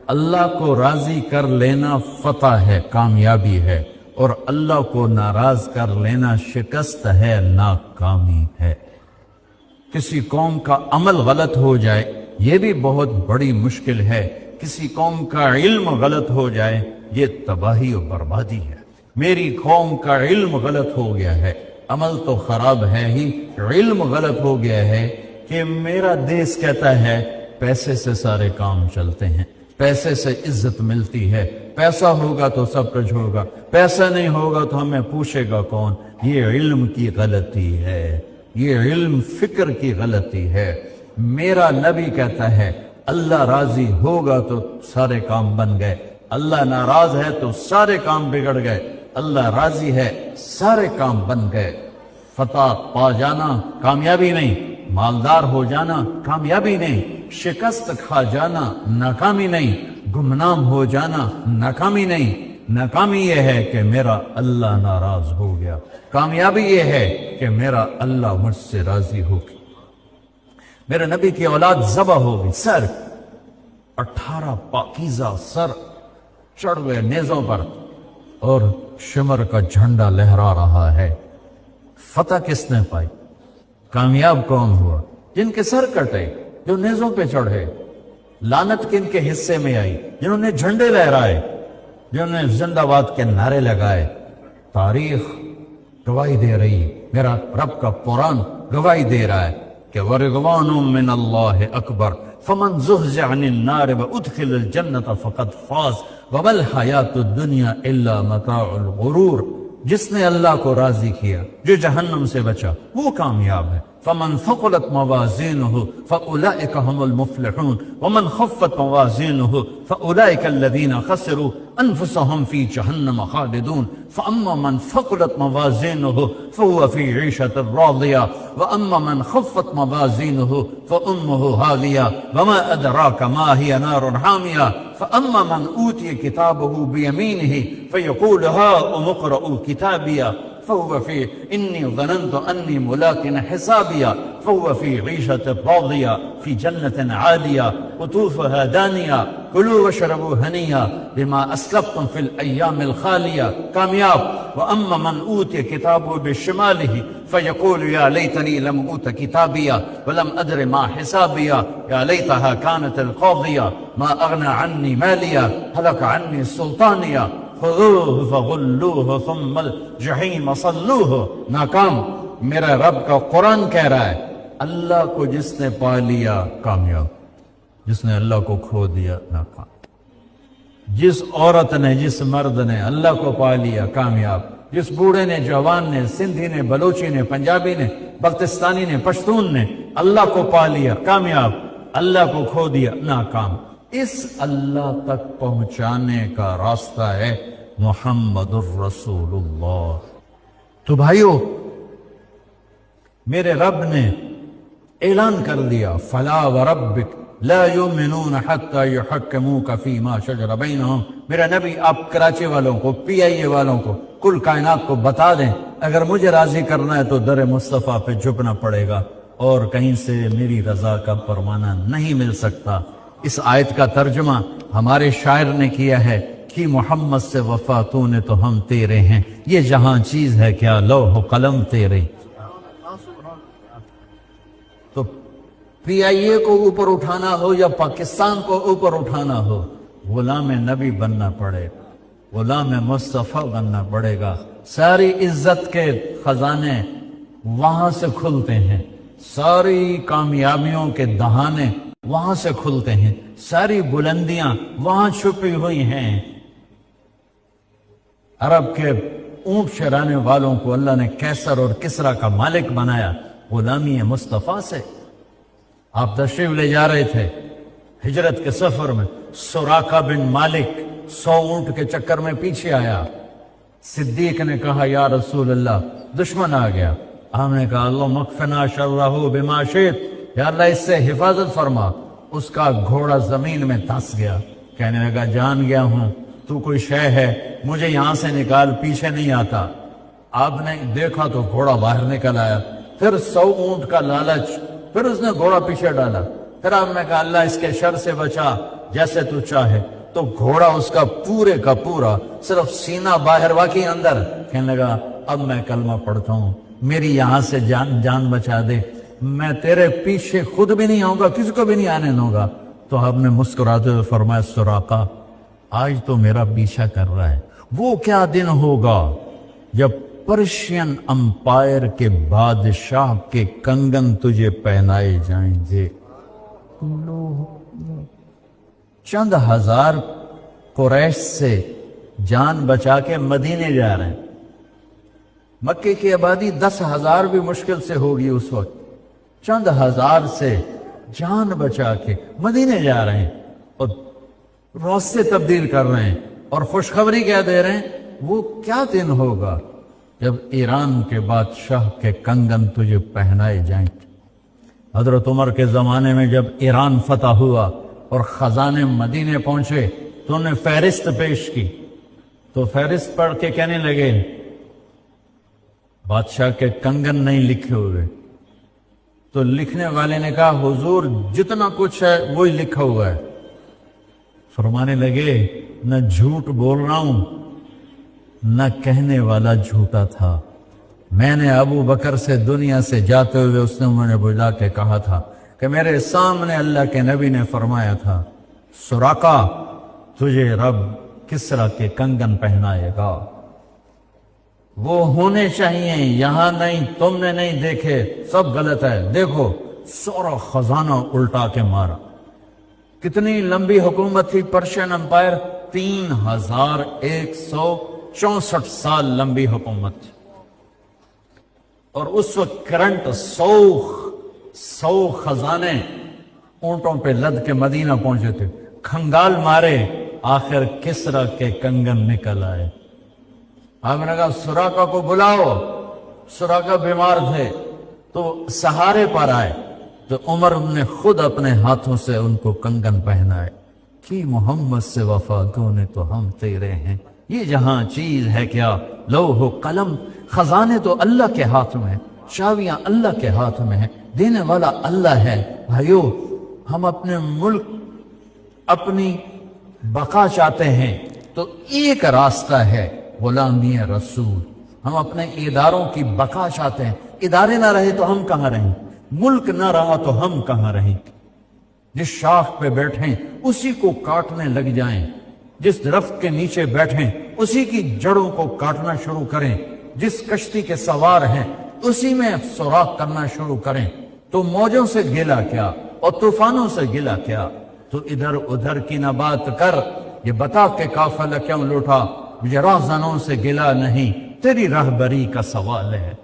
اللہ کو راضی کر لینا فتح ہے، کامیابی ہے، اور اللہ کو ناراض کر لینا شکست ہے، ناکامی ہے۔ کسی قوم کا عمل غلط ہو جائے یہ بھی بہت بڑی مشکل ہے، کسی قوم کا علم غلط ہو جائے یہ تباہی و بربادی ہے۔ میری قوم کا علم غلط ہو گیا ہے، عمل تو خراب ہے ہی، علم غلط ہو گیا ہے کہ میرا دیس کہتا ہے پیسے سے سارے کام چلتے ہیں، پیسے سے عزت ملتی ہے، پیسہ ہوگا تو سب کچھ ہوگا، پیسہ نہیں ہوگا تو ہمیں پوچھے گا کون۔ یہ علم کی غلطی ہے، یہ علم فکر کی غلطی ہے۔ میرا نبی کہتا ہے اللہ راضی ہوگا تو سارے کام بن گئے، اللہ ناراض ہے تو سارے کام بگڑ گئے، اللہ راضی ہے سارے کام بن گئے۔ فتح پا جانا کامیابی نہیں، مالدار ہو جانا کامیابی نہیں، شکست کھا جانا ناکامی نہیں، گمنام ہو جانا ناکامی نہیں۔ ناکامی یہ ہے کہ میرا اللہ ناراض ہو گیا، کامیابی یہ ہے کہ میرا اللہ مجھ سے راضی ہو گیا۔ میرے نبی کی اولاد ذبح ہو گئی، سر 18 پاکیزہ سر چڑھ گئے نیزوں پر، اور شمر کا جھنڈا لہرا رہا ہے۔ فتح کس نے پائی؟ کامیاب کون ہوا؟ جن کے سر کٹے، جو نیزوں پہ چڑھے۔ لعنت کن کے حصے میں آئی؟ جنہوں نے جھنڈے لہرائے، جنہوں نے زندہ باد کے نعرے لگائے۔ تاریخ گواہی دے رہی ہے، میرا رب کا قرآن گواہی دے رہا ہے کہ وَرِضْوَانٌ مِّنَ اللَّهِ أَكْبَرُ فَمَنْ زُحْزِحَ عَنِ النَّارِ وَأُدْخِلَ الْجَنَّةَ فَقَدْ فَازَ وَمَا الْحَيَاةُ الدُّنْيَا إِلَّا مَتَاعُ الْغُرُورِ۔ جس نے اللہ کو راضی کیا، جو جہنم سے بچا، وہ کامیاب ہے۔ فَمَنْ ثَقُلَتْ مَوَازِينُهُ فَأُولَئِكَ هُمُ الْمُفْلِحُونَ وَمَنْ خَفَّتْ مَوَازِينُهُ فَأُولَئِكَ الَّذِينَ خَسِرُوا أَنفُسَهُمْ فِي جَهَنَّمَ خَالِدُونَ فَأَمَّا مَنْ ثَقُلَتْ مَوَازِينُهُ فَهُوَ فِي عِيشَةٍ رَاضِيَةٍ وَأَمَّا مَنْ خَفَّتْ مَوَازِينُهُ فَأُمُّهُ هَاوِيَةٌ وَمَا أَدْرَاكَ مَا هِيَ نَارٌ حَامِيَةٌ فَأَمَّا مَنْ أُوتِيَ كِتَابَهُ بِيَمِينِهِ فَيَقُولُ هَاؤُمُ اقْرَءُوا كِتَابِيَهْ فهو في إني ظننت أني ملاق حسابيا فهو في عيشة راضية في جنة عالية قطوفها دانية كلوا واشربوا هنيا بما أسلفتم في الأيام الخالية کامیاب۔ وأما من أوتي كتابه بشماله فيقول يا ليتني لم أوت كتابيا ولم أدر ما حسابيا يا ليتها كانت القاضية ما أغنى عني ماليا هلك عني سلطانيا خذوه فغلوه ثم الجحیم صلوه۔ ناکام۔ میرا رب کا قرآن کہہ رہا ہے اللہ کو جس نے پا لیا کامیاب، جس نے اللہ کو کھو دیا ناکام۔ جس عورت نے، جس مرد نے اللہ کو پا لیا کامیاب، جس بوڑھے نے، جوان نے، سندھی نے، بلوچی نے، پنجابی نے، بلتستانی نے، پشتون نے اللہ کو پا لیا کامیاب، اللہ کو کھو دیا ناکام۔ اس اللہ تک پہنچانے کا راستہ ہے محمد الرسول اللہ۔ تو بھائیو، میرے رب نے اعلان کر دیا فلا وربک لا یؤمنون حتی یحکموک فیما شجر بینہم۔ میرا نبی آپ کراچی والوں کو، پی آئی اے والوں کو، کل کائنات کو بتا دیں اگر مجھے راضی کرنا ہے تو در مصطفیٰ پہ جھکنا پڑے گا، اور کہیں سے میری رضا کا پروانہ نہیں مل سکتا۔ اس آیت کا ترجمہ ہمارے شاعر نے کیا ہے کہ محمد سے وفا تو نے تو ہم تیرے ہیں، یہ جہاں چیز ہے کیا لوح و قلم تیرے۔ تو پی آئی اے کو اوپر اٹھانا ہو یا پاکستان کو اوپر اٹھانا ہو، غلام نبی بننا پڑے گا، غلام مصطفیٰ بننا پڑے گا۔ ساری عزت کے خزانے وہاں سے کھلتے ہیں، ساری کامیابیوں کے دہانے وہاں سے کھلتے ہیں، ساری بلندیاں وہاں چھپی ہوئی ہیں۔ عرب کے اونٹ چرانے والوں کو اللہ نے کیسر اور کسرا کا مالک بنایا غلامی مصطفیٰ سے۔ آپ تشریف لے جا رہے تھے ہجرت کے سفر میں، سراقہ بن مالک 100 اونٹ کے چکر میں پیچھے آیا۔ صدیق نے کہا یا رسول اللہ دشمن آ گیا۔ ہم نے کہا اللہم اکفنا شرہ بما شئت، یا اللہ اس سے حفاظت فرما۔ اس کا گھوڑا زمین میں دھس گیا، کہنے لگا جان گیا ہوں تو کوئی شے ہے، مجھے یہاں سے نکال، پیچھے نہیں آتا۔ آپ نے دیکھا تو گھوڑا باہر نکل آیا۔ پھر 100 اونٹ کا لالچ، پھر اس نے گھوڑا پیچھے ڈالا، پھر آپ نے کہا اللہ اس کے شر سے بچا جیسے تو چاہے، تو گھوڑا اس کا پورے کا پورا صرف سینہ باہر واقعی اندر کہنے لگا اب میں کلمہ پڑھتا ہوں، میری یہاں سے جان بچا دے، میں تیرے پیچھے خود بھی نہیں آؤں گا، کسی کو بھی نہیں آنے دوں گا۔ تو آپ نے مسکراتے ہوئے فرمایا سراقہ آج تو میرا پیچھا کر رہا ہے، وہ کیا دن ہوگا جب پرشین امپائر کے بادشاہ کے کنگن تجھے پہنائے جائیں گے۔ چند ہزار قریش سے جان بچا کے مدینے جا رہے ہیں، مکے کی آبادی 10,000 بھی مشکل سے ہوگی اس وقت، چند ہزار سے جان بچا کے مدینے جا رہے ہیں اور راستے تبدیل کر رہے ہیں، اور خوشخبری کیا دے رہے ہیں وہ کیا دن ہوگا جب ایران کے بادشاہ کے کنگن تجھے پہنائے جائیں۔ حضرت عمر کے زمانے میں جب ایران فتح ہوا اور خزانے مدینے پہنچے تو انہوں نے فہرست پیش کی، تو فہرست پڑھ کے کہنے لگے بادشاہ کے کنگن نہیں لکھے ہوئے، تو لکھنے والے نے کہا حضور جتنا کچھ ہے وہی لکھا ہوا ہے۔ فرمانے لگے نہ جھوٹ بول رہا ہوں نہ کہنے والا جھوٹا تھا، میں نے ابو بکر سے دنیا سے جاتے ہوئے اس نے مجھے بلا کے کہا تھا کہ میرے سامنے اللہ کے نبی نے فرمایا تھا سراقہ تجھے رب کسرا کے کنگن پہنائے گا، وہ ہونے چاہیے، یہاں نہیں، تم نے نہیں دیکھے، سب غلط ہے، دیکھو سورا خزانہ الٹا کے مارا۔ کتنی لمبی حکومت تھی پرشین امپائر؟ 3164 سال لمبی حکومت، اور اس وقت کرنٹ 100 خزانے اونٹوں پہ لد کے مدینہ پہنچے تھے، کھنگال مارے، آخر کسرا کے کنگن نکل آئے۔ آپ نے کہا سراقہ کو بلاؤ، سراقہ بیمار تھے تو سہارے پر آئے، تو عمر نے خود اپنے ہاتھوں سے ان کو کنگن پہنائے کہ محمد سے وفادوں نے تو ہم تیرے ہیں، یہ جہاں چیز ہے کیا لوح و قلم، خزانے تو اللہ کے ہاتھ میں ہیں، چابیاں اللہ کے ہاتھ میں ہیں، دینے والا اللہ ہے۔ بھائیو ہم اپنے ملک اپنی بقا چاہتے ہیں تو ایک راستہ ہے غلامی رسول، ہم اپنے اداروں کی بقا چاہتے ہیں، ادارے نہ رہے تو ہم کہاں رہیں، ملک نہ رہا تو ہم کہاں رہیں، جس شاخ پہ بیٹھیں اسی کو کاٹنے لگ جائیں، جس درخت کے نیچے بیٹھیں اسی کی جڑوں کو کاٹنا شروع کریں، جس کشتی کے سوار ہیں اسی میں سوراخ کرنا شروع کریں، تو موجوں سے گلا کیا اور طوفانوں سے گلا کیا، تو ادھر ادھر کی نہ بات کر، یہ بتا کہ قافلہ کیوں لوٹا، مجھے راہزنوں سے گلا نہیں، تیری راہبری کا سوال ہے۔